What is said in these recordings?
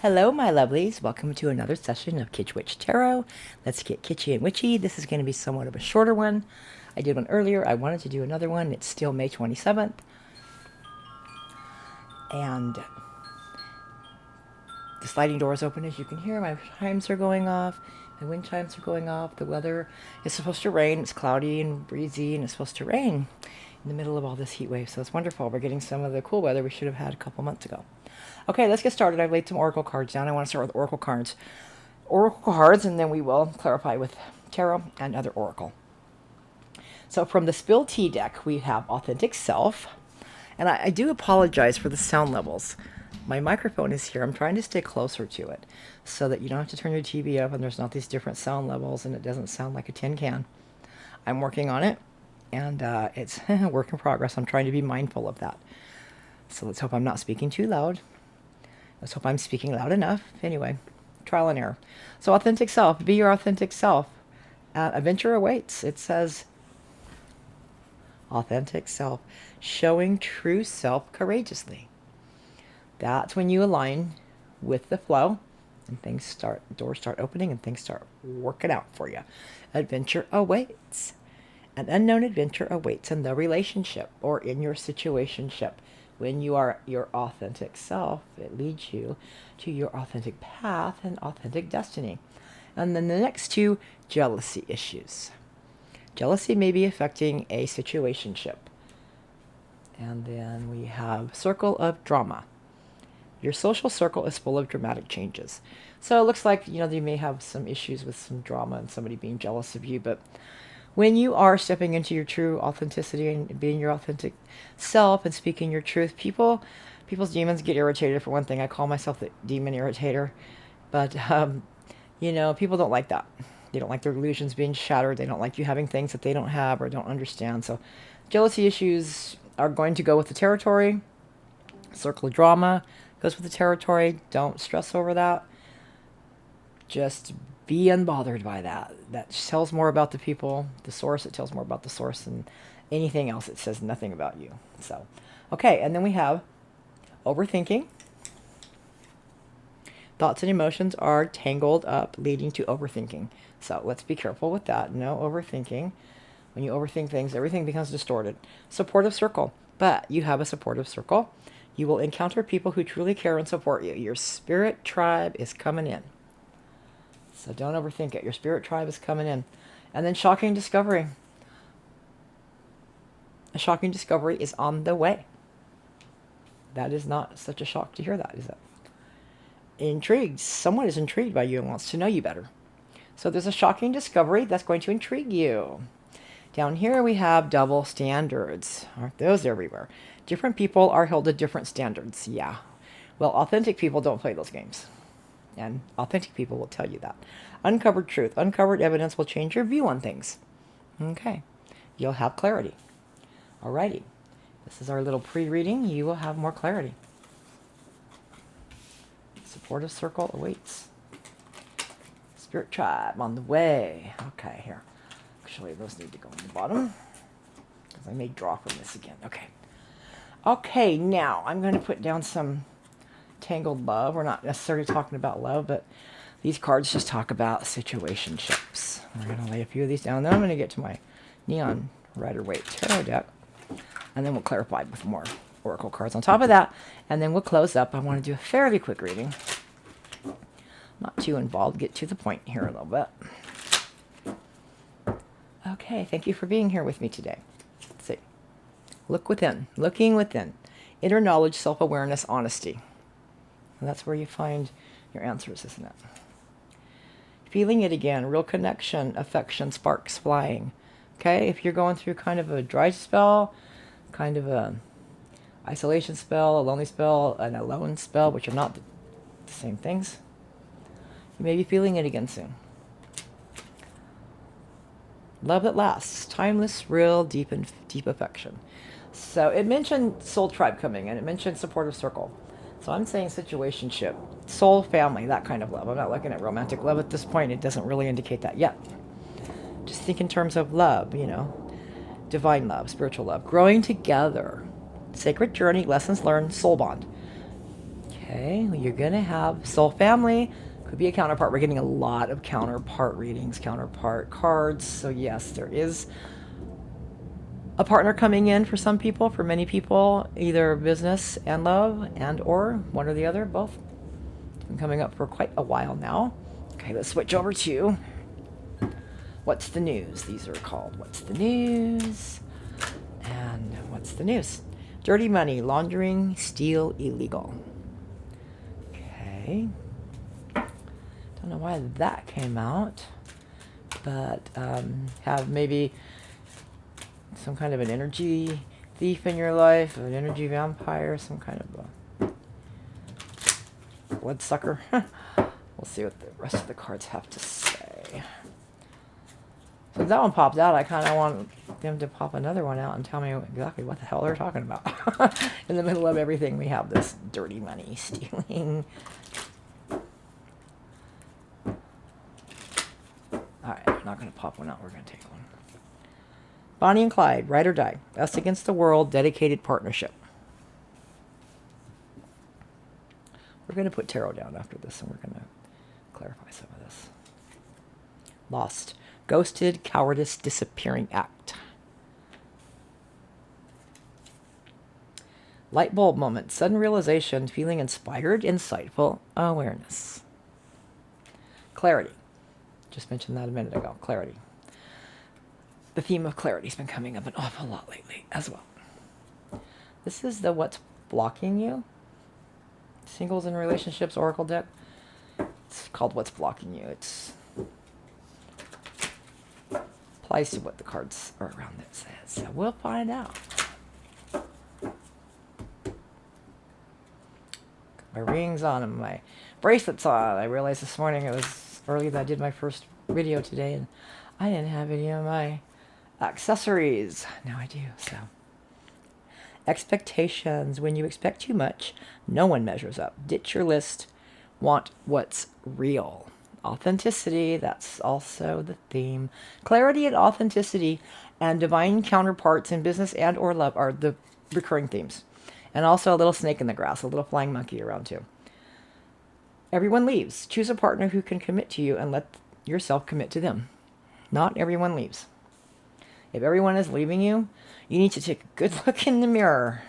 Hello, my lovelies. Welcome to another session of Kitsch Witch Tarot. Let's get kitschy and witchy. This is going to be somewhat of a shorter one. I did one earlier. I wanted to do another one. It's still May 27th. And the sliding door is open, as you can hear. My chimes are going off. My wind chimes are going off. The weather is supposed to rain. It's cloudy and breezy, and it's supposed to rain in the middle of all this heat wave. So it's wonderful. We're getting some of the cool weather we should have had a couple months ago. Okay, let's get started. I've laid some oracle cards down. I want to start with oracle cards. Oracle cards, and then we will clarify with tarot and other oracle. So from the Spill Tea deck, we have Authentic Self. And I do apologize for the sound levels. My microphone is here. I'm trying to stay closer to it so that you don't have to turn your TV up and there's not these different sound levels and it doesn't sound like a tin can. I'm working on it, and it's a work in progress. I'm trying to be mindful of that. So let's hope I'm not speaking too loud. Let's hope I'm speaking loud enough. Anyway, trial and error. So authentic self, be your authentic self. Adventure awaits. It says, authentic self, showing true self courageously. That's when you align with the flow and doors start opening and things start working out for you. Adventure awaits. An unknown adventure awaits in the relationship or in your situationship. When you are your authentic self, it leads you to your authentic path and authentic destiny. And then the next two, jealousy issues. Jealousy may be affecting a situationship. And then we have circle of drama. Your social circle is full of dramatic changes. So it looks like, you may have some issues with some drama and somebody being jealous of you, but when you are stepping into your true authenticity and being your authentic self and speaking your truth, people's demons get irritated. For one thing, I call myself the demon irritator. But, people don't like that. They don't like their illusions being shattered. They don't like you having things that they don't have or don't understand. So jealousy issues are going to go with the territory. Circle of drama goes with the territory. Don't stress over that. Just be unbothered by that. That tells more about the people, the source. It tells more about the source than anything else. It says nothing about you. So, okay, and then we have overthinking. Thoughts and emotions are tangled up, leading to overthinking. So let's be careful with that. No overthinking. When you overthink things, everything becomes distorted. Supportive circle. But you have a supportive circle. You will encounter people who truly care and support you. Your spirit tribe is coming in. So don't overthink it. Your spirit tribe is coming in. And then shocking discovery. A shocking discovery is on the way. That is not such a shock to hear that, is it? Intrigued. Someone is intrigued by you and wants to know you better. So there's a shocking discovery that's going to intrigue you. Down here we have double standards. Aren't those everywhere? Different people are held to different standards. Yeah. Well, authentic people don't play those games. And authentic people will tell you that. Uncovered truth. Uncovered evidence will change your view on things. Okay. You'll have clarity. Alrighty. This is our little pre-reading. You will have more clarity. Supportive circle awaits. Spirit tribe on the way. Okay, here. Actually, those need to go on the bottom, because I may draw from this again. Okay. Okay, now I'm going to put down some tangled love. We're not necessarily talking about love, but these cards just talk about situationships. We're going to lay a few of these down. Then I'm going to get to my Neon Rider-Waite tarot deck, and then we'll clarify with more oracle cards on top of that, and then we'll close up. I want to do a fairly quick reading. Not too involved. Get to the point here a little bit. Okay, thank you for being here with me today. Let's see. Look within. Looking within. Inner knowledge, self-awareness, honesty. And that's where you find your answers, isn't it? Feeling it again. Real connection, affection, sparks flying. Okay, if you're going through kind of a dry spell, kind of a isolation spell, a lonely spell, an alone spell, which are not the same things, you may be feeling it again soon. Love that lasts. Timeless, real, deep affection. So it mentioned soul tribe coming, and it mentioned supportive circle. So I'm saying situationship, soul family, that kind of love. I'm not looking at romantic love at this point. It doesn't really indicate that yet. Just think in terms of love, divine love, spiritual love, growing together, sacred journey, lessons learned, soul bond. Okay, you're going to have soul family. Could be a counterpart. We're getting a lot of counterpart readings, counterpart cards. So yes, there is a partner coming in for some people, for many people, either business and love and or one or the other, both. It's been coming up for quite a while now. Okay, let's switch over to What's the News. These are called What's the News. And what's the news? Dirty money, laundering, steal, illegal. Okay. Don't know why that came out, but have maybe some kind of an energy thief in your life, an energy vampire, some kind of a bloodsucker. We'll see what the rest of the cards have to say. So that one popped out. I kind of want them to pop another one out and tell me exactly what the hell they're talking about. In the middle of everything, we have this dirty money, stealing. Alright, I'm not going to pop one out. We're going to take one. Bonnie and Clyde, Ride or Die. Us Against the World, Dedicated Partnership. We're going to put tarot down after this, and we're going to clarify some of this. Lost. Ghosted, Cowardice, Disappearing Act. Light bulb moment. Sudden realization, feeling inspired, insightful, awareness. Clarity. Just mentioned that a minute ago. Clarity. The theme of clarity has been coming up an awful lot lately as well. This is the What's Blocking You. Singles and Relationships Oracle deck. It's called What's Blocking You. It's applies to what the cards are around it says. So we'll find out. My rings on and my bracelets on. I realized this morning it was early that I did my first video today and I didn't have any of my accessories. Now I do, so. Expectations. When you expect too much, no one measures up. Ditch your list. Want what's real. Authenticity. That's also the theme. Clarity and authenticity and divine counterparts in business and or love are the recurring themes. And also a little snake in the grass, a little flying monkey around too. Everyone leaves. Choose a partner who can commit to you and let yourself commit to them. Not everyone leaves. If everyone is leaving you, you need to take a good look in the mirror.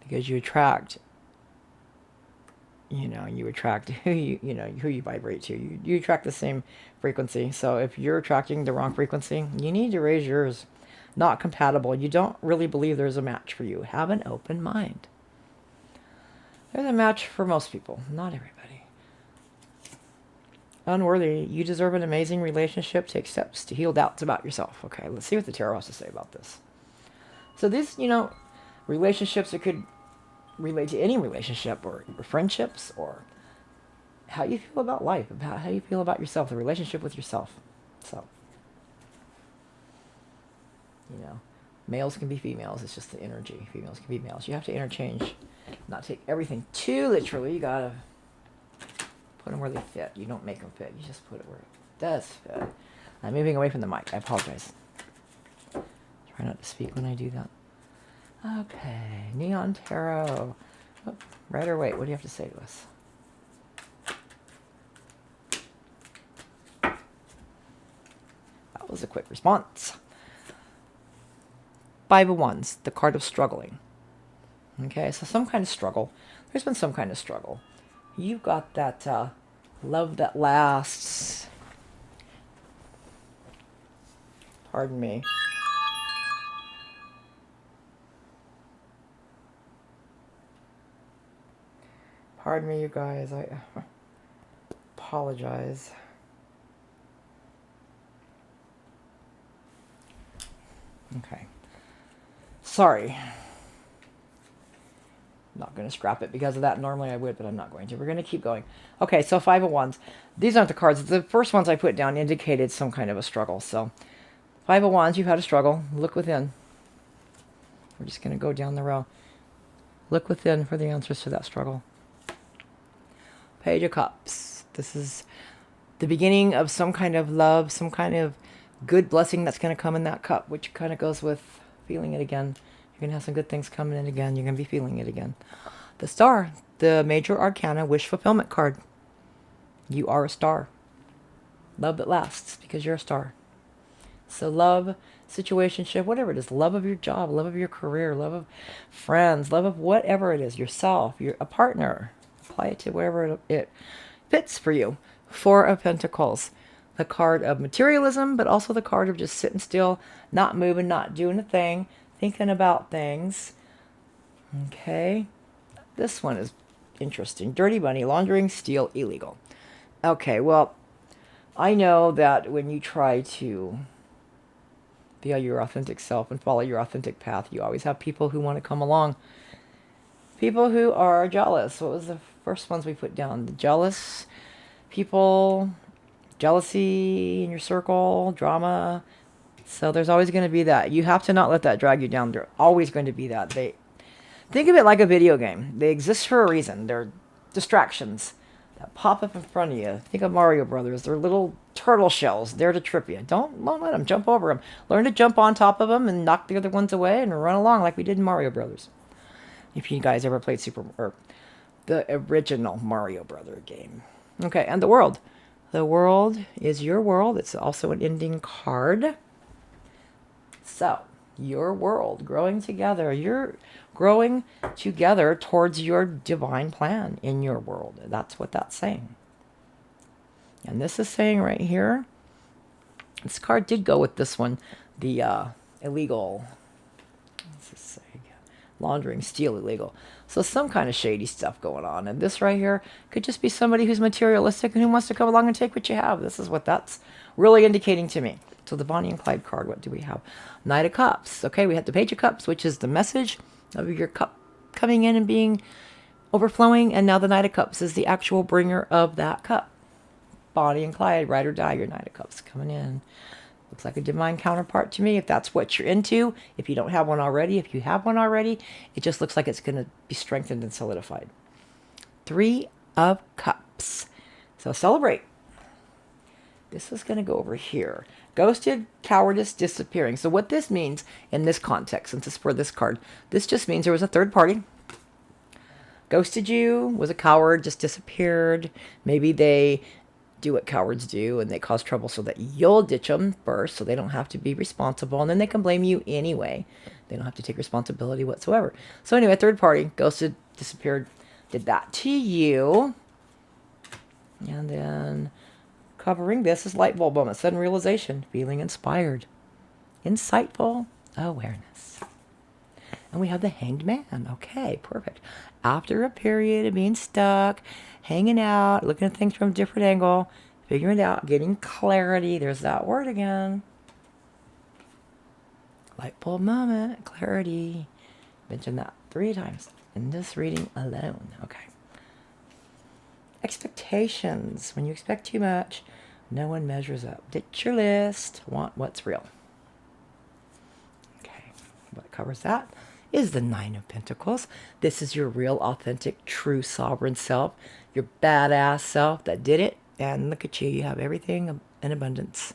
Because you attract, you attract who who you vibrate to. You attract the same frequency. So if you're attracting the wrong frequency, you need to raise yours. Not compatible. You don't really believe there's a match for you. Have an open mind. There's a match for most people, not everybody. Unworthy. You deserve an amazing relationship. Take steps to heal doubts about yourself. Okay, let's see what the tarot has to say about this. So these, relationships, it could relate to any relationship or friendships or how you feel about life, about how you feel about yourself, the relationship with yourself. So, males can be females. It's just the energy. Females can be males. You have to interchange, not take everything too literally. You gotta put them where they fit. You don't make them fit. You just put it where it does fit. I'm moving away from the mic. I apologize. Try not to speak when I do that. Okay, Neon Tarot. Oh, right or wait, what do you have to say to us? That was a quick response. Five of Wands, the card of struggling. Okay, so some kind of struggle. There's been some kind of struggle. You've got that love that lasts. Pardon me. Pardon me, you guys. I apologize. Okay. Sorry. Not going to scrap it because of that. Normally I would, but I'm not going to. We're going to keep going. Okay, so Five of Wands. These aren't the cards. The first ones I put down indicated some kind of a struggle. So, Five of Wands, you've had a struggle. Look within. We're just going to go down the row. Look within for the answers to that struggle. Page of Cups. This is the beginning of some kind of love, some kind of good blessing that's going to come in that cup, which kind of goes with feeling it again. You're going to have some good things coming in again. You're going to be feeling it again. The star, the major arcana wish fulfillment card. You are a star. Love that lasts because you're a star. So love, situationship, whatever it is, love of your job, love of your career, love of friends, love of whatever it is, yourself, you're a partner. Apply it to wherever it fits for you. Four of Pentacles. The card of materialism, but also the card of just sitting still, not moving, not doing a thing, thinking about things. Okay. This one is interesting. Dirty money, laundering, steal, illegal. Okay, well, I know that when you try to be your authentic self and follow your authentic path, you always have people who want to come along. People who are jealous. What was the first ones we put down? The jealous people, jealousy in your circle, drama. So there's always going to be that. You have to not let that drag you down. There's always going to be that. Think of it like a video game. They exist for a reason. They're distractions that pop up in front of you. Think of Mario Brothers. They're little turtle shells there to trip you. Don't let them jump over them. Learn to jump on top of them and knock the other ones away and run along like we did in Mario Brothers. If you guys ever played the original Mario Brother game. Okay, and the world. The world is your world. It's also an ending card. So, your world, growing together. You're growing together towards your divine plan in your world. That's what that's saying. And this is saying right here, this card did go with this one, the illegal, what's this say again? Laundering, steal, illegal. So some kind of shady stuff going on. And this right here could just be somebody who's materialistic and who wants to come along and take what you have. This is what that's really indicating to me. So the Bonnie and Clyde card, what do we have? Knight of Cups. Okay, we have the Page of Cups, which is the message of your cup coming in and being overflowing. And now the Knight of Cups is the actual bringer of that cup. Bonnie and Clyde, ride or die, your Knight of Cups coming in. Looks like a divine counterpart to me, if that's what you're into. If you don't have one already, if you have one already, it just looks like it's going to be strengthened and solidified. Three of Cups. So celebrate. This is going to go over here. Ghosted, cowardice, disappearing. So what this means in this context, since it's for this card, this just means there was a third party. Ghosted you, was a coward, just disappeared. Maybe they do what cowards do and they cause trouble so that you'll ditch them first so they don't have to be responsible, and then they can blame you anyway. They don't have to take responsibility whatsoever. So anyway, third party, ghosted, disappeared, did that to you. And then covering this is light bulb moment, sudden realization, feeling inspired, insightful awareness. And we have the Hanged Man. Okay, perfect. After a period of being stuck, hanging out, looking at things from a different angle, figuring it out, getting clarity. There's that word again. Light bulb moment, clarity. Mentioned that 3 times in this reading alone. Okay. Expectations. When you expect too much, no one measures up. Ditch your list. Want what's real. Okay. What covers that is the 9 of Pentacles. This is your real, authentic, true, sovereign self. Your badass self that did it. And look at you. You have everything in abundance.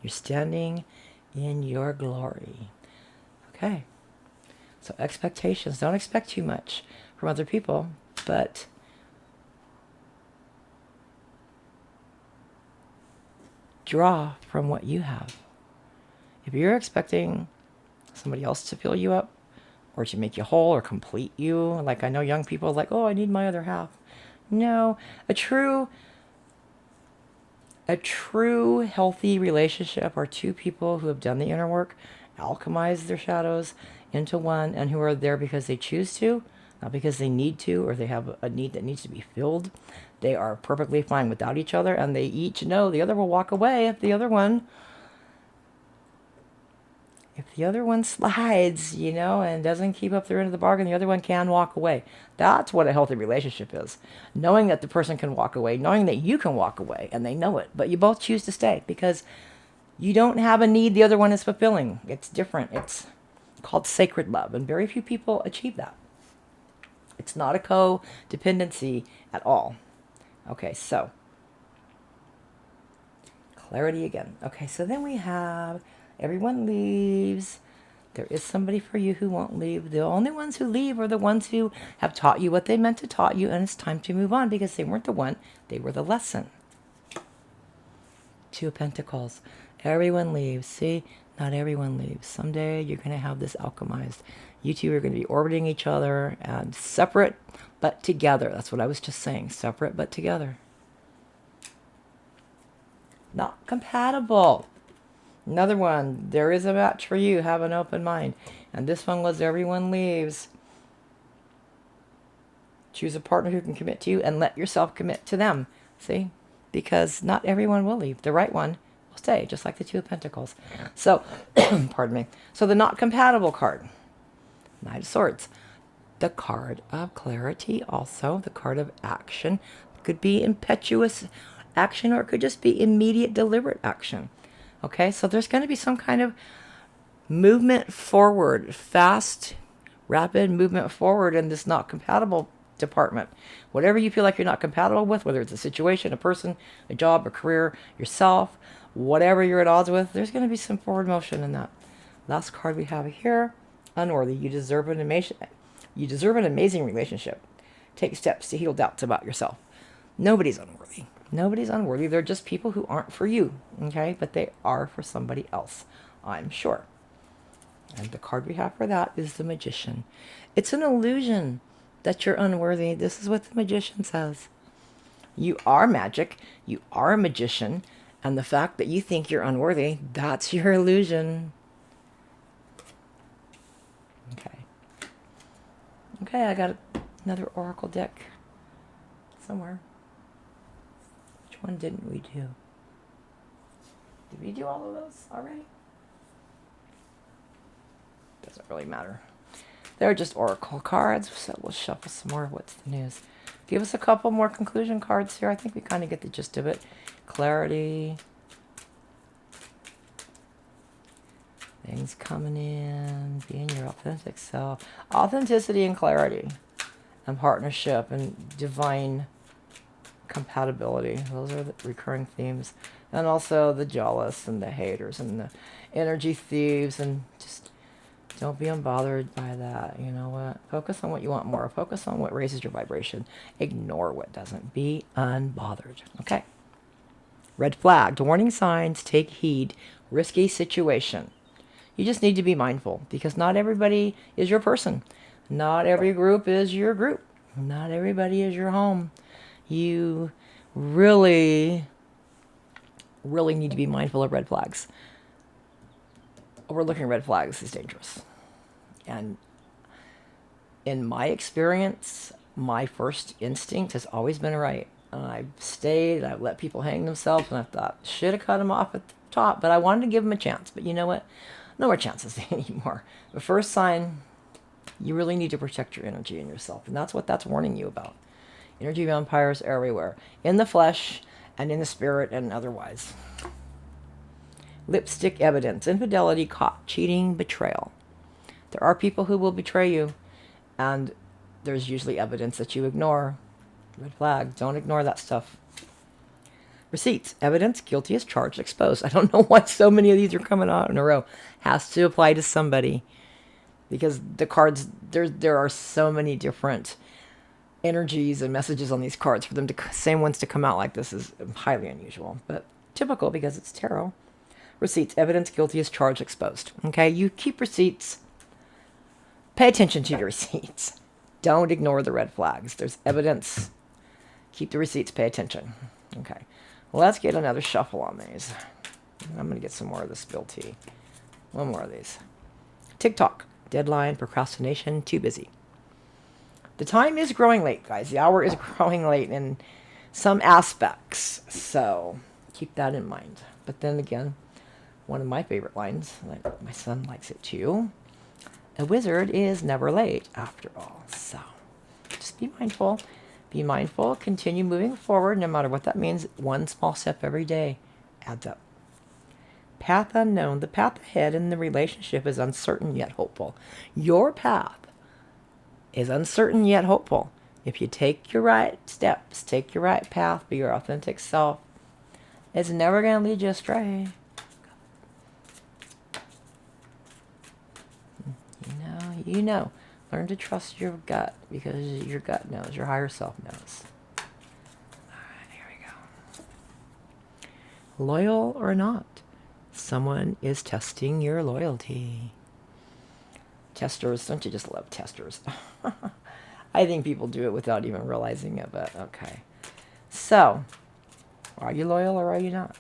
You're standing in your glory. Okay. So expectations. Don't expect too much from other people, but draw from what you have. If you're expecting somebody else to fill you up or to make you whole or complete you, like I know young people like, oh, I need my other half. No, a true healthy relationship are two people who have done the inner work, alchemized their shadows into one, and who are there because they choose to, not because they need to or they have a need that needs to be filled. They are perfectly fine without each other, and they each know the other will walk away if the other one slides, and doesn't keep up their end of the bargain. The other one can walk away. That's what a healthy relationship is. Knowing that the person can walk away, knowing that you can walk away, and they know it, but you both choose to stay because you don't have a need the other one is fulfilling. It's different. It's called sacred love, and very few people achieve that. It's not a codependency at all. Okay, so clarity again. Okay, so then we have everyone leaves. There is somebody for you who won't leave. The only ones who leave are the ones who have taught you what they meant to taught you, and it's time to move on because they weren't the one, they were the lesson. Two of Pentacles. Everyone leaves. See, not everyone leaves. Someday you're going to have this alchemized. You two are going to be orbiting each other and separate but together. That's what I was just saying. Separate but together. Not compatible. Another one. There is a match for you. Have an open mind. And this one was everyone leaves. Choose a partner who can commit to you and let yourself commit to them. See? Because not everyone will leave. The right one will stay, just like the Two of Pentacles. So, pardon me. So the not compatible card. Knight of Swords. The card of clarity also. The card of action. It could be impetuous action or it could just be immediate, deliberate action. Okay, so there's going to be some kind of movement forward. Fast, rapid movement forward in this not compatible department. Whatever you feel like you're not compatible with, whether it's a situation, a person, a job, a career, yourself, whatever you're at odds with, there's going to be some forward motion in that. Last card we have here, unworthy. You deserve an amazing relationship. Take steps to heal doubts about yourself. Nobody's unworthy. Nobody's unworthy. They're just people who aren't for you, okay? But they are for somebody else, I'm sure. And the card we have for that is the Magician. It's an illusion that you're unworthy. This is what the Magician says. You are magic. You are a magician. And the fact that you think you're unworthy, that's your illusion. Okay. Okay, I got another oracle deck somewhere. Which one didn't we do? Did we do all of those already? Doesn't really matter. They're just oracle cards, so we'll shuffle some more. What's the news? Give us a couple more conclusion cards here. I think we kind of get the gist of it. Clarity. Things coming in. Being your authentic self. Authenticity and clarity. And partnership and divine compatibility. Those are the recurring themes. And also the jealous and the haters and the energy thieves and just don't be unbothered by that. You know what? Focus on what you want more. Focus on what raises your vibration. Ignore what doesn't. Be unbothered. Okay. Red flag. Warning signs. Take heed. Risky situation. You just need to be mindful because not everybody is your person. Not every group is your group. Not everybody is your home. You really need to be mindful of red flags. Overlooking red flags is dangerous. And in my experience, my first instinct has always been right. And I've stayed, and I've let people hang themselves, and I thought, should have cut them off at the top, but I wanted to give them a chance. But you know what? No more chances anymore. The first sign, you really need to protect your energy and yourself. And that's what that's warning you about. Energy vampires everywhere. In the flesh, and in the spirit, and otherwise. Lipstick evidence. Infidelity, caught, cheating, betrayal. There are people who will betray you, and there's usually evidence that you ignore. Red flag. Don't ignore that stuff. Receipts. Evidence. Guilty as charged. Exposed. I don't know why so many of these are coming out in a row. Has to apply to somebody. Because the cards, there are so many different energies and messages on these cards. For them to, same ones to come out like this is highly unusual. But typical because it's tarot. Receipts. Evidence. Guilty as charged. Exposed. Okay? You keep receipts. Pay attention to your receipts. Don't ignore the red flags. There's evidence. Keep the receipts. Pay attention. Okay. Let's get another shuffle on these. I'm going to get some more of the spill tea. One more of these. TikTok. Deadline. Procrastination. Too busy. The time is growing late, guys. The hour is growing late in some aspects. So keep that in mind. But then again, one of my favorite lines, like my son likes it too. A wizard is never late, after all. So just be mindful. Be mindful. Continue moving forward, no matter what that means. One small step every day adds up. Path unknown. The path ahead in the relationship is uncertain yet hopeful. Your path is uncertain yet hopeful. If you take your right steps, take your right path, be your authentic self, it's never going to lead you astray. You know. Learn to trust your gut because your gut knows, your higher self knows. All right, here we go. Loyal or not, someone is testing your loyalty. Testers, don't you just love testers? I think people do it without even realizing it, but okay. So, are you loyal or are you not?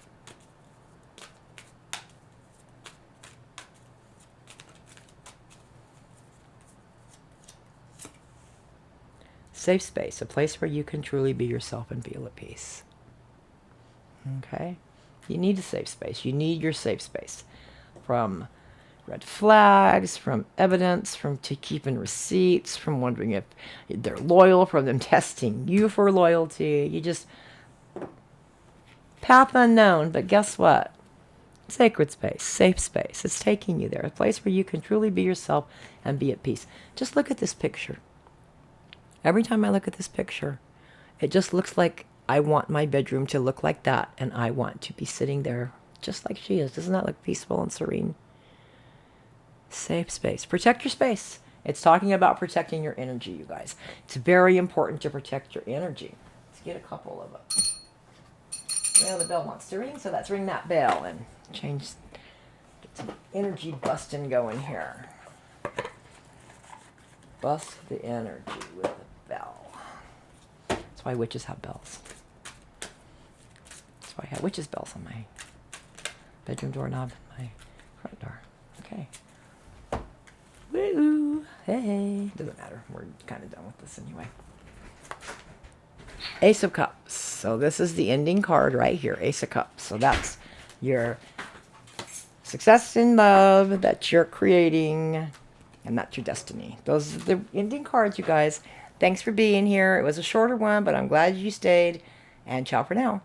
Safe space, a place where you can truly be yourself and feel at peace. Okay? You need a safe space. You need your safe space. From red flags, from evidence, from keeping receipts, from wondering if they're loyal, from them testing you for loyalty. You just... Path unknown, but guess what? Sacred space, safe space. It's taking you there. A place where you can truly be yourself and be at peace. Just look at this picture. Every time I look at this picture, it just looks like I want my bedroom to look like that, and I want to be sitting there just like she is. Doesn't that look peaceful and serene? Safe space. Protect your space. It's talking about protecting your energy, you guys. It's very important to protect your energy. Let's get a couple of them. Well, the bell wants to ring, so let's ring that bell and get some energy busting going here. Bust the energy with a bell. That's why witches have bells. That's why I have witches' bells on my bedroom doorknob and my front door. Okay. Woo! Hey! Doesn't matter. We're kind of done with this anyway. Ace of Cups. So this is the ending card right here. Ace of Cups. So that's your success in love that you're creating, and that's your destiny. Those are the ending cards, you guys. Thanks for being here. It was a shorter one, but I'm glad you stayed. And ciao for now.